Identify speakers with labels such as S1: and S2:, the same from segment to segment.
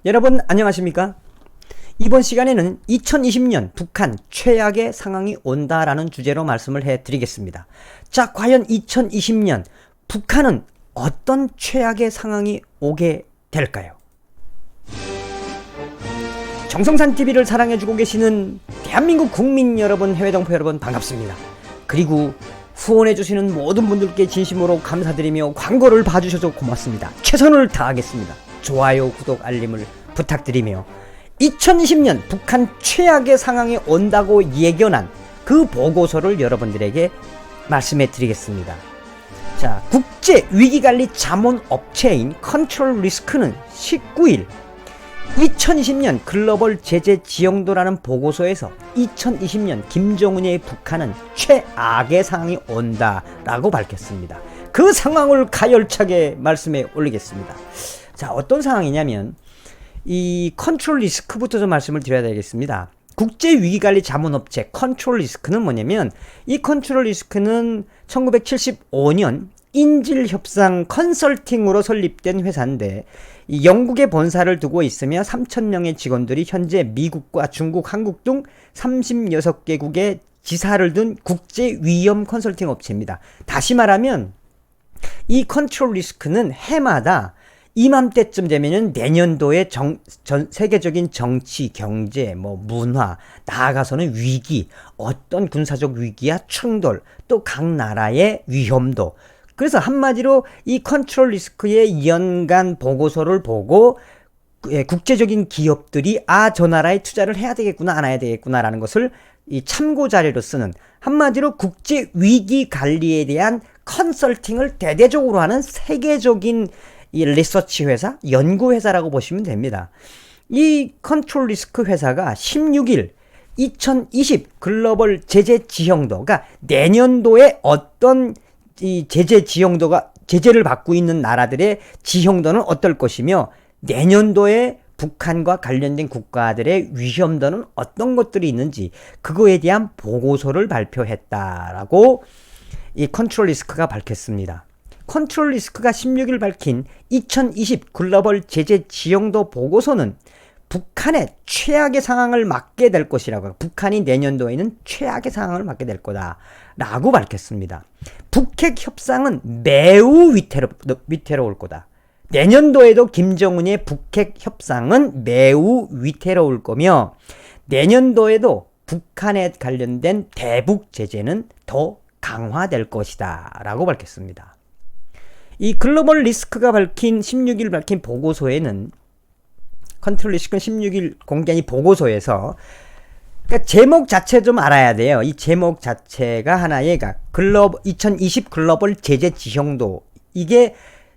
S1: 여러분 안녕하십니까? 이번 시간에는 2020년 북한 최악의 상황이 온다라는 주제로 말씀을 해드리겠습니다. 자, 과연 2020년 북한은 어떤 최악의 상황이 오게 될까요? 정성산TV를 사랑해주고 계시는 대한민국 국민 여러분, 해외동포 여러분 반갑습니다. 그리고 후원해주시는 모든 분들께 진심으로 감사드리며 광고를 봐주셔서 고맙습니다. 최선을 다하겠습니다. 좋아요, 구독, 알림을 부탁드리며 2020년 북한 최악의 상황이 온다고 예견한 그 보고서를 여러분들에게 말씀해 드리겠습니다. 자, 국제위기관리 자문업체인 컨트롤 리스크는 19일 2020년 글로벌 제재 지형도라는 보고서에서 2020년 김정은의 북한은 최악의 상황이 온다라고 밝혔습니다. 그 상황을 가열차게 말씀해 올리겠습니다. 자, 어떤 상황이냐면 이 컨트롤 리스크부터 좀 말씀을 드려야 되겠습니다. 국제위기관리 자문업체 컨트롤 리스크는 뭐냐면 이 컨트롤 리스크는 1975년 인질협상 컨설팅으로 설립된 회사인데 이 영국에 본사를 두고 있으며 3,000명의 직원들이 현재 미국과 중국, 한국 등 36개국의 지사를 둔 국제위험 컨설팅 업체입니다. 다시 말하면 이 컨트롤 리스크는 해마다 이맘때쯤 되면은 내년도에 전 세계적인 정치, 경제, 문화, 나아가서는 위기, 어떤 군사적 위기야 충돌, 또 각 나라의 위험도. 그래서 한마디로 이 컨트롤 리스크의 연간 보고서를 보고 국제적인 기업들이 저 나라에 투자를 해야 되겠구나, 안 해야 되겠구나라는 것을 이 참고 자료로 쓰는, 한마디로 국제 위기 관리에 대한 컨설팅을 대대적으로 하는 세계적인 이 리서치 회사, 연구 회사라고 보시면 됩니다. 이 컨트롤 리스크 회사가 16일 2020 글로벌 제재 지형도, 그러니까 내년도에 어떤 이 제재 지형도가, 제재를 받고 있는 나라들의 지형도는 어떨 것이며 내년도에 북한과 관련된 국가들의 위험도는 어떤 것들이 있는지 그거에 대한 보고서를 발표했다라고 이 컨트롤 리스크가 밝혔습니다. 컨트롤 리스크가 16일 밝힌 2020 글로벌 제재 지형도 보고서는 북한의 최악의 상황을 맞게 될 것이라고, 북한이 내년도에는 최악의 상황을 맞게 될 거다라고 밝혔습니다. 북핵 협상은 매우 위태로울 거다. 내년도에도 김정은의 북핵 협상은 매우 위태로울 거며 내년도에도 북한에 관련된 대북 제재는 더 강화될 것이다 라고 밝혔습니다. 이 글로벌 리스크가 밝힌 16일 밝힌 보고서에는, 컨트롤 리스크는 16일 공개한 이 보고서에서, 그러니까 제목 자체 좀 알아야 돼요. 이 제목 자체가 하나의 2020 글로벌 제재 지형도, 이게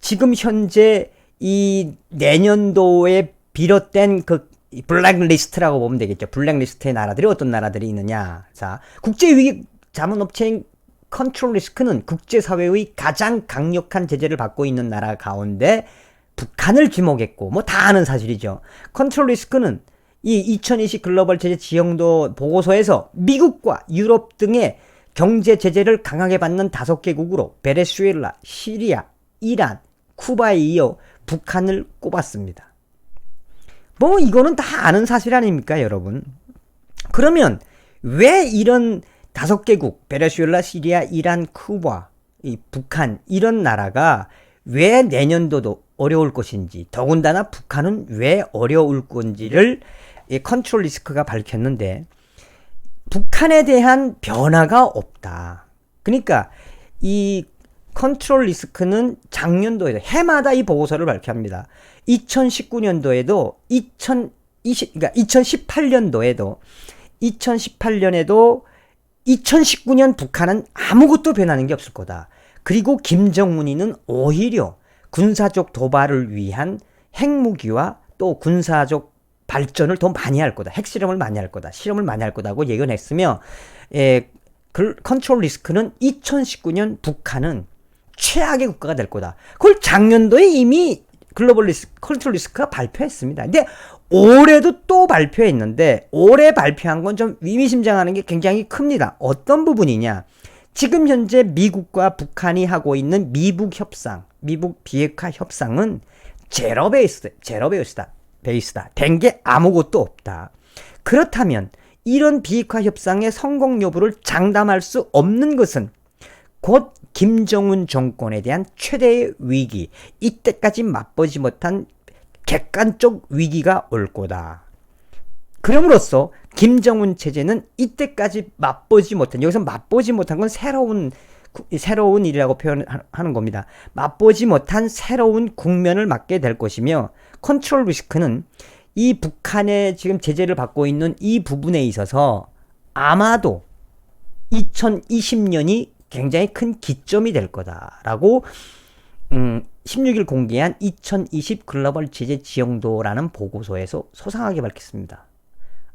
S1: 지금 현재 이 내년도에 비롯된 그 블랙리스트라고 보면 되겠죠. 블랙리스트의 나라들이 어떤 나라들이 있느냐. 자, 국제위기 자문업체인 컨트롤 리스크는 국제사회의 가장 강력한 제재를 받고 있는 나라 가운데 북한을 지목했고, 다 아는 사실이죠. 컨트롤 리스크는 이 2020 글로벌 제재 지형도 보고서에서 미국과 유럽 등의 경제 제재를 강하게 받는 5개국으로 베네수엘라, 시리아, 이란, 쿠바에 이어 북한을 꼽았습니다. 이거는 다 아는 사실 아닙니까, 여러분? 그러면 왜 이런 5개국, 베네수엘라, 시리아, 이란, 쿠바, 이 북한, 이런 나라가 왜 내년도도 어려울 것인지, 더군다나 북한은 왜 어려울 건지를 이 컨트롤 리스크가 밝혔는데, 북한에 대한 변화가 없다. 그러니까 이 컨트롤 리스크는 작년도에도 해마다 이 보고서를 발표합니다. 2019년도에도 2018년도에도 2019년 북한은 아무것도 변하는 게 없을 거다. 그리고 김정은이는 오히려 군사적 도발을 위한 핵무기와 또 군사적 발전을 더 많이 할 거다. 핵실험을 많이 할 거다. 실험을 많이 할 거다고 예견했으며, 컨트롤 리스크는 2019년 북한은 최악의 국가가 될 거다. 그걸 작년도에 이미 글로벌 리스크, 컨트롤 리스크가 발표했습니다. 근데 올해도 또 발표했는데, 올해 발표한 건 좀 의미심장하는 게 굉장히 큽니다. 어떤 부분이냐? 지금 현재 미국과 북한이 하고 있는 미북 협상, 미북 비핵화 협상은 제로 베이스다. 베이스다. 된 게 아무것도 없다. 그렇다면 이런 비핵화 협상의 성공 여부를 장담할 수 없는 것은 곧 김정은 정권에 대한 최대의 위기, 이때까지 맛보지 못한 객관적 위기가 올 거다. 그럼으로써 김정은 체제는 이때까지 맛보지 못한, 여기서 맛보지 못한 건 새로운 일이라고 표현하는 겁니다. 맛보지 못한 새로운 국면을 맞게 될 것이며, 컨트롤 리스크는 이 북한의 지금 제재를 받고 있는 이 부분에 있어서 아마도 2020년이 굉장히 큰 기점이 될 거다라고 16일 공개한 2020 글로벌 제재 지형도라는 보고서에서 소상하게 밝혔습니다.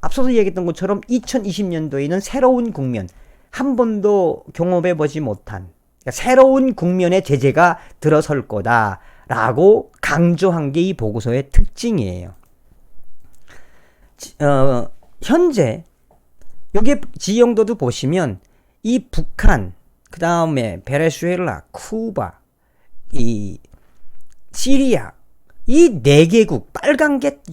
S1: 앞서서 얘기했던 것처럼 2020년도에는 새로운 국면, 한 번도 경험해보지 못한, 그러니까 새로운 국면의 제재가 들어설 거다라고 강조한 게 이 보고서의 특징이에요. 현재 여기 지형도도 보시면 이 북한, 그 다음에 베네수엘라, 쿠바, 이 시리아, 이 4개국,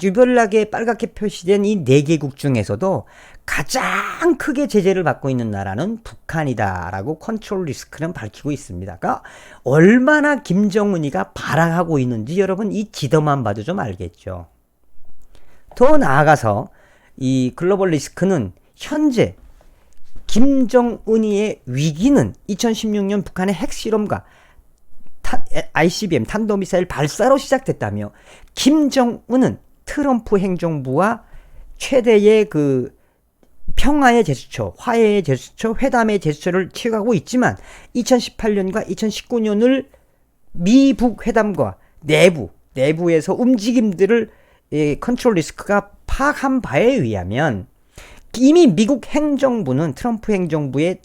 S1: 유별나게 빨갛게 표시된 이 4개국 중에서도 가장 크게 제재를 받고 있는 나라는 북한이다라고 컨트롤 리스크는 밝히고 있습니다. 그러니까 얼마나 김정은이가 발악하고 있는지 여러분 이 지도만 봐도 좀 알겠죠. 더 나아가서 이 글로벌 리스크는 현재 김정은이의 위기는 2016년 북한의 핵실험과 ICBM 탄도미사일 발사로 시작됐다며, 김정은은 트럼프 행정부와 최대의 그 평화의 제스처, 화해의 제스처, 회담의 제스처를 취하고 있지만 2018년과 2019년을 미북 회담과 내부에서 움직임들을 컨트롤 리스크가 파악한 바에 의하면 이미 미국 행정부는 트럼프 행정부의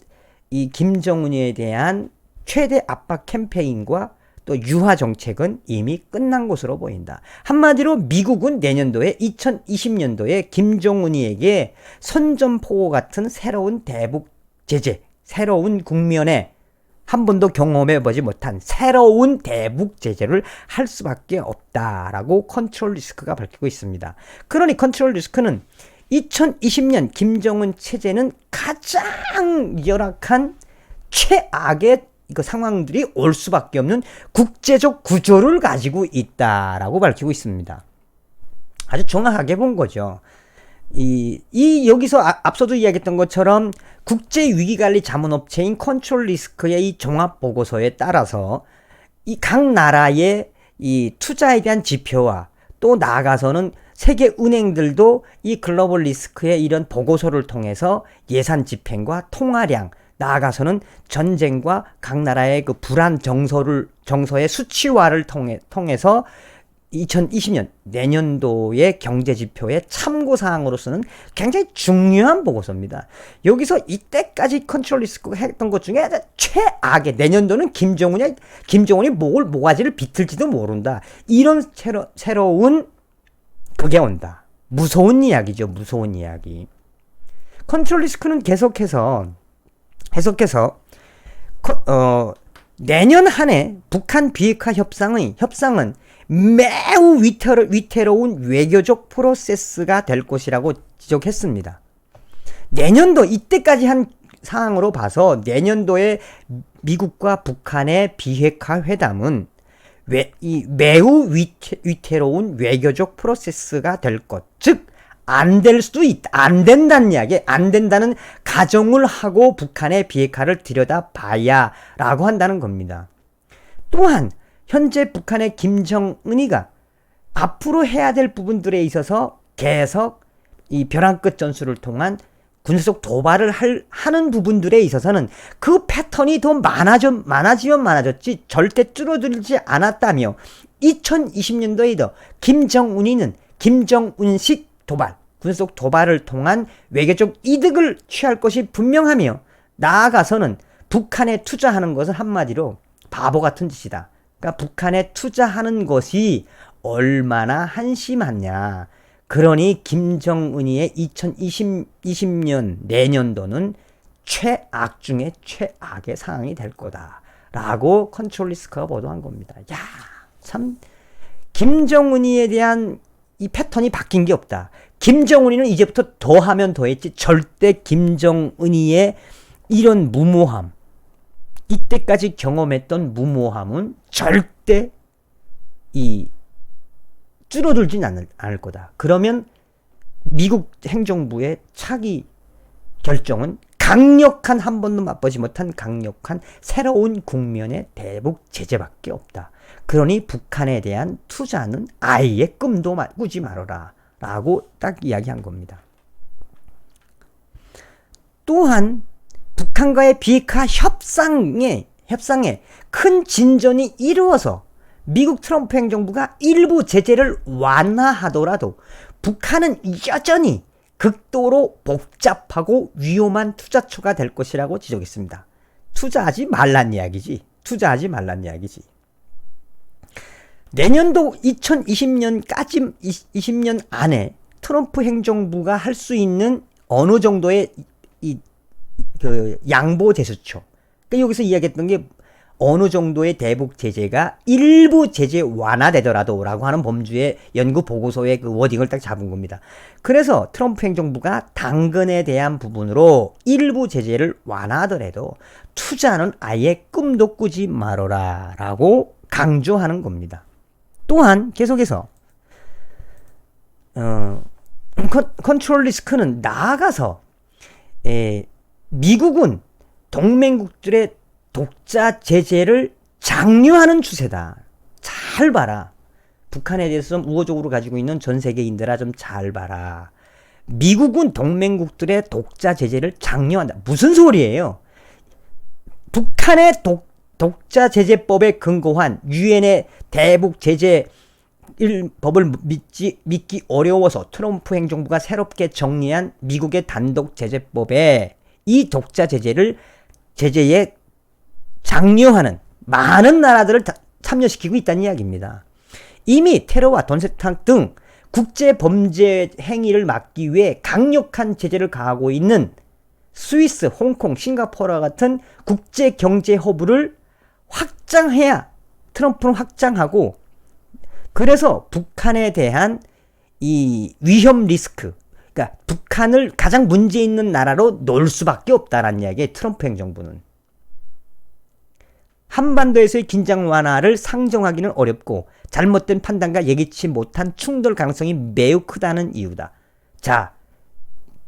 S1: 이 김정은에 대한 최대 압박 캠페인과 또 유화 정책은 이미 끝난 것으로 보인다. 한마디로 미국은 내년도에 2020년도에 김정은이에게 선전포고 같은 새로운 대북 제재, 새로운 국면에 한 번도 경험해보지 못한 새로운 대북 제재를 할 수밖에 없다라고 컨트롤 리스크가 밝히고 있습니다. 그러니 컨트롤 리스크는 2020년 김정은 체제는 가장 열악한 최악의 상황들이 올 수밖에 없는 국제적 구조를 가지고 있다라고 밝히고 있습니다. 아주 정확하게 본 거죠. 여기서 앞서도 이야기했던 것처럼 국제위기관리자문업체인 컨트롤 리스크의 이 종합보고서에 따라서 이 각 나라의 이 투자에 대한 지표와 또 나아가서는 세계 은행들도 이 글로벌 리스크의 이런 보고서를 통해서 예산 집행과 통화량, 나아가서는 전쟁과 각 나라의 그 불안 정서의 수치화를 통해서 2020년 내년도의 경제지표의 참고사항으로서는 굉장히 중요한 보고서입니다. 여기서 이때까지 컨트롤 리스크가 했던 것 중에 최악의, 내년도는 김정은이 모가지를 비틀지도 모른다, 이런 새로운 그게 온다. 무서운 이야기죠. 무서운 이야기. 컨트롤 리스크는 계속해서 내년 한 해 북한 비핵화 협상은 매우 위태로운 외교적 프로세스가 될 것이라고 지적했습니다. 내년도 이때까지 한 상황으로 봐서 내년도에 미국과 북한의 비핵화 회담은 매우 위태로운 외교적 프로세스가 될 것, 즉 안 될 수도 있다. 안 된다는 이야기, 안 된다는 가정을 하고 북한의 비핵화를 들여다봐야 라고 한다는 겁니다. 또한 현재 북한의 김정은이가 앞으로 해야 될 부분들에 있어서 계속 이 벼랑 끝 전술을 통한 군사적 도발을 하는 부분들에 있어서는 그 패턴이 더 많아지면 많아졌지 절대 줄어들지 않았다며, 2020년도에도 김정은이는 김정은식 도발, 군사적 도발을 통한 외교적 이득을 취할 것이 분명하며, 나아가서는 북한에 투자하는 것은 한마디로 바보 같은 짓이다. 그러니까 북한에 투자하는 것이 얼마나 한심하냐. 그러니 김정은이의 2020년 내년도는 최악 중에 최악의 상황이 될 거다라고 컨트롤 리스크가 보도한 겁니다. 야, 참 김정은이에 대한 이 패턴이 바뀐 게 없다. 김정은이는 이제부터 더하면 더했지 절대 김정은이의 이런 무모함, 이때까지 경험했던 무모함은 절대 줄어들진 않을 거다. 그러면 미국 행정부의 차기 결정은 강력한, 한 번도 맛보지 못한 강력한 새로운 국면의 대북 제재밖에 없다. 그러니 북한에 대한 투자는 아예 꿈도 꾸지 말아라 라고 딱 이야기한 겁니다. 또한 북한과의 비핵화 협상에 큰 진전이 이루어서 미국 트럼프 행정부가 일부 제재를 완화하더라도 북한은 여전히 극도로 복잡하고 위험한 투자처가 될 것이라고 지적했습니다. 투자하지 말란 이야기지. 내년도 2020년까지 20년 안에 트럼프 행정부가 할 수 있는 어느 정도의 양보 제스처. 그러니까 여기서 이야기했던 게 어느 정도의 대북 제재가 일부 제재 완화되더라도 라고 하는 범주의 연구 보고서의 그 워딩을 딱 잡은 겁니다. 그래서 트럼프 행정부가 당근에 대한 부분으로 일부 제재를 완화하더라도 투자는 아예 꿈도 꾸지 말아라 라고 강조하는 겁니다. 또한 계속해서 컨트롤 리스크는 나아가서 미국은 동맹국들의 독자 제재를 장려하는 추세다. 잘 봐라. 북한에 대해서 좀 우호적으로 가지고 있는 전 세계인들아 좀 잘 봐라. 미국은 동맹국들의 독자 제재를 장려한다. 무슨 소리예요? 북한의 독자 제재법에 근거한 유엔의 대북 제재 법을 믿기 어려워서 트럼프 행정부가 새롭게 정리한 미국의 단독 제재법에 이 독자 제재에 장려하는 많은 나라들을 참여시키고 있다는 이야기입니다. 이미 테러와 돈세탁 등 국제 범죄 행위를 막기 위해 강력한 제재를 가하고 있는 스위스, 홍콩, 싱가포르와 같은 국제 경제 허브를 확장해야 트럼프는 확장하고, 그래서 북한에 대한 이 위험 리스크, 그러니까 북한을 가장 문제 있는 나라로 놓을 수밖에 없다라는 이야기에 트럼프 행정부는 한반도에서의 긴장 완화를 상정하기는 어렵고 잘못된 판단과 예기치 못한 충돌 가능성이 매우 크다는 이유다. 자,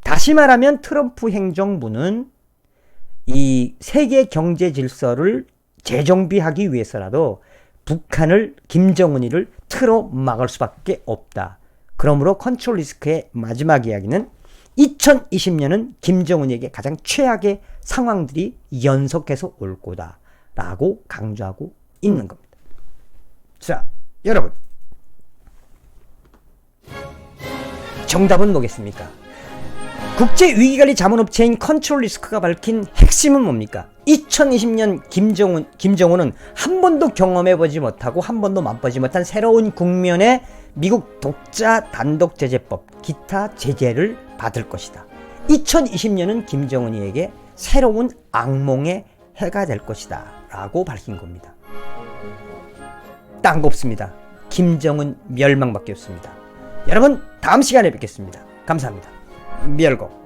S1: 다시 말하면 트럼프 행정부는 이 세계 경제 질서를 재정비하기 위해서라도 북한을, 김정은이를 틀어 막을 수밖에 없다. 그러므로 컨트롤 리스크의 마지막 이야기는 2020년은 김정은에게 가장 최악의 상황들이 연속해서 올 거다 라고 강조하고 있는 겁니다. 자, 여러분, 정답은 뭐겠습니까? 국제위기관리 자문업체인 컨트롤 리스크가 밝힌 핵심은 뭡니까? 2020년 김정은은 한 번도 경험해보지 못하고 한 번도 맛보지 못한 새로운 국면의 미국 독자 단독제재법, 기타 제재를 받을 것이다. 2020년은 김정은이에게 새로운 악몽의 해가 될 것이다 라고 밝힌 겁니다. 딴 거 없습니다. 김정은 멸망밖에 없습니다. 여러분, 다음 시간에 뵙겠습니다. 감사합니다. 멸공.